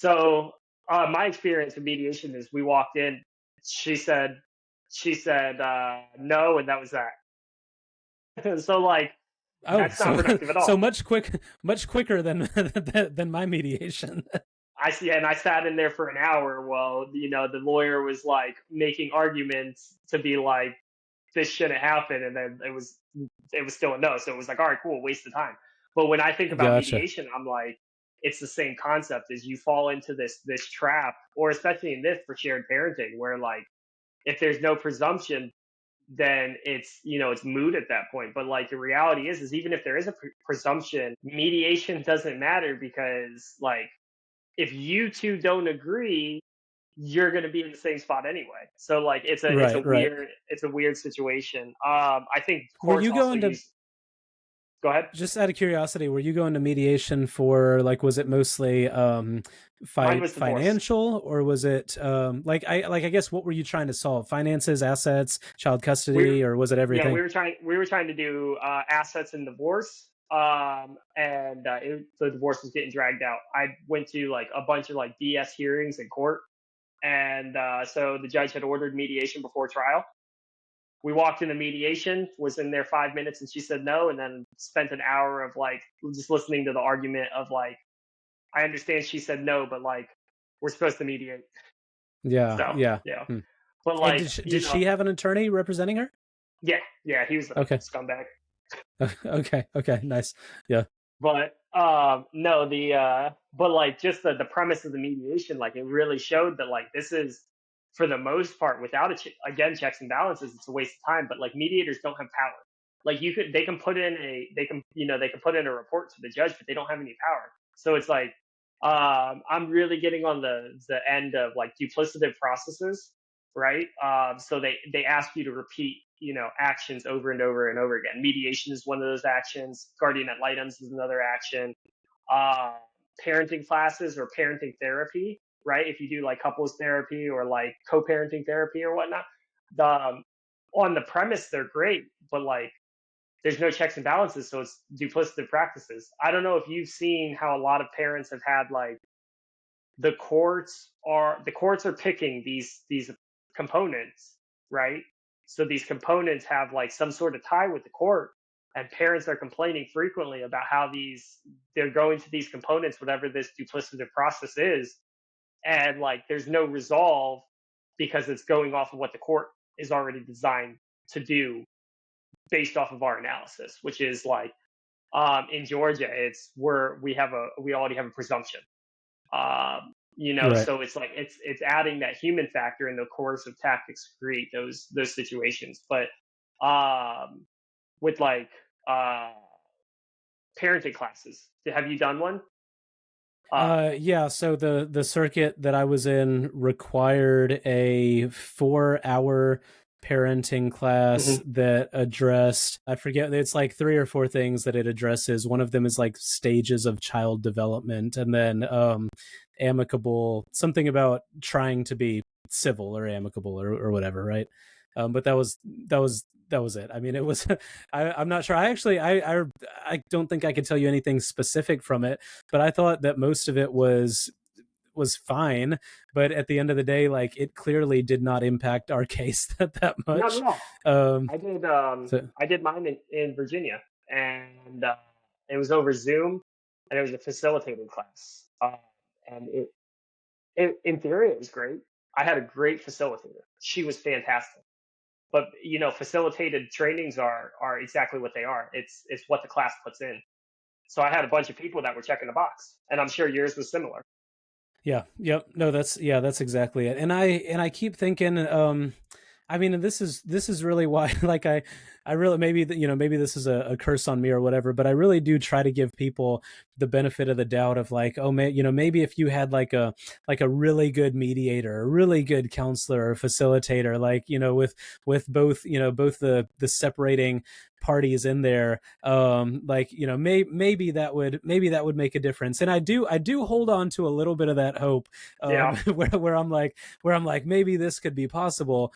So my experience with mediation is we walked in, she said, no, and that was that. So like Oh, that's not so productive at so all. much quicker than than my mediation. I see, and I sat in there for an hour while the lawyer was like making arguments to be like this shouldn't happen, and then it was still a no. So it was like, all right, cool, waste of time. But when I think about Gotcha. mediation, I'm like, it's the same concept as you fall into this trap, or especially in this for shared parenting, where like if there's no presumption, then it's moot at that point. But like the reality is even if there is a presumption, mediation doesn't matter because like if you two don't agree, you're going to be in the same spot anyway. So like Right, right. it's a weird situation. I think Were courts you also going to use. Go ahead. Just out of curiosity, were you going to mediation for like, was it mostly Mine was divorce. financial, or was it I guess, what were you trying to solve? Finances, assets, child We custody, or was it Yeah, everything? we were trying to do assets and divorce. And the divorce was getting dragged out. I went to like a bunch of like BS hearings in court, and so the judge had ordered mediation before trial. We walked into mediation, was in there 5 minutes, and she said no, and then spent an hour of like just listening to the argument of like, I understand she said no, but like we're supposed to mediate. Yeah, So yeah. yeah, Hmm. but And like did she have an attorney representing her? yeah, he was a Okay. scumbag. Okay. Okay. Nice. Yeah. But no, the but like just the premise of the mediation, like it really showed that like this is for the most part without again checks and balances, it's a waste of time. But like mediators don't have power. Like they can put in they can put in a report to the judge, but they don't have any power. So it's like I'm really getting on the end of like duplicative processes, right? So they ask you to repeat actions over and over and over again. Mediation is one of those actions. Guardian ad litems is another action. Uh, Parenting classes or parenting therapy, right? If you do like couples therapy or like co-parenting therapy or whatnot, on the premise they're great, but like there's no checks and balances, so it's duplicative practices. I don't know if you've seen how a lot of parents have had like the courts are picking these components, right? So these components have like some sort of tie with the court, and parents are complaining frequently about how they're going to these components, whatever this duplicative process is, and like there's no resolve because it's going off of what the court is already designed to do based off of our analysis, which is like in Georgia, we already have a presumption. Right. So it's like it's adding that human factor in the coercive tactics to create those situations. But with like uh, parenting classes, have you done one? Yeah, so the circuit that I was in required a 4 hour parenting class Mhm. that addressed, I forget, it's like 3 or 4 things that it addresses. One of them is like stages of child development, and then amicable, something about trying to be civil or amicable or whatever, right? But that was it. I mean, it was I'm not sure. I don't think I could tell you anything specific from it, but I thought that most of it was fine. But at the end of the day, like, it clearly did not impact our case that Not much. at all. Um, I did so I did mine in Virginia, and it was over Zoom, and it was a facilitated class. And in theory it was great. I had a great facilitator. She was fantastic. But facilitated trainings are exactly what they are. It's what the class puts in. So I had a bunch of people that were checking the box, and I'm sure yours was similar. yeah, yep, no, that's exactly it. And I keep thinking, I mean, this is really why, like, I really, maybe maybe this is a curse on me or whatever, but I really do try to give people the benefit of the doubt of like, oh, maybe if you had like a really good mediator, a really good counselor or facilitator, like, with both, both the separating parties in there, like, maybe that would make a difference. And I do hold on to a little bit of that hope, Yeah. where I'm like, maybe this could be possible.